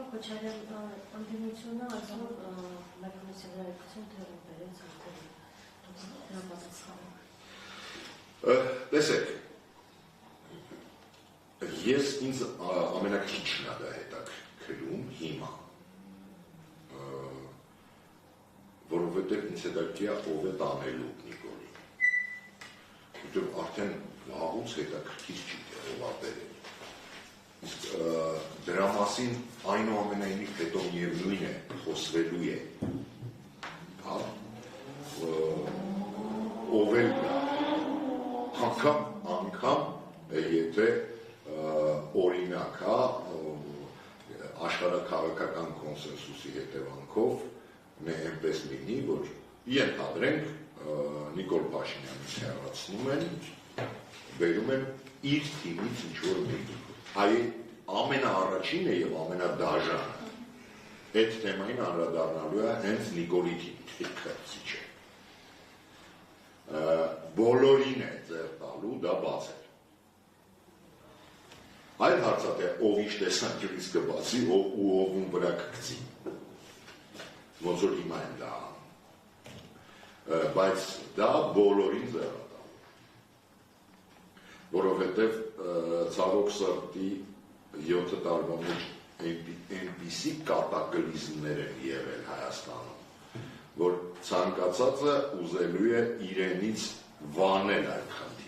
Քոչարյան ընդդիմությունը այսօր մեկնեցի վերակություն թերում բերեց հրապատասխանը։ Տեսեք, ես ինձ ամենակիչն է դա հետաքրքրում հիմա, որովհետև ինձ հետաքրքիր ով է տանելու Նիկոլին, որովհետև արդեն վաղուց հետաքրքիր չի ով է բերել։ Իսկ դրա մասին այնուամենայնիվ հետո միևնույն է, խոսվելու է, ով էլ անգամ եթե օրինակ աշխարհաքաղաքական կոնսենսուսի հետևանքով այնպես լինի, որ ենթադրենք Նիկոլ Փաշինյանից հեռացնում են, բերում են իր թիմից ինչ-որ մեկի։ Այ ամենաառաջինը եւ ամենադաժանը այդ թեմային անդրադառնալու է հենց Նիկոլի թիքրծիչը։ Բոլորին է ձեռ տալու դա բացել։ Այլ հարցը թե ով ինչ տեսանկյունից կբացի ու ովուն վրա կգցի։ Ոնց որ հիմա են դա անում։ Բայց դա բոլորին ձեռ է տալու։ Որովհետև ցավոք սրտի 7 տարվա մեջ այնպիսի կատակլիզմներ են եղել Հայաստանում, որ ցանկացածը ուզելու է իրենից վանել այդ խնդիրը։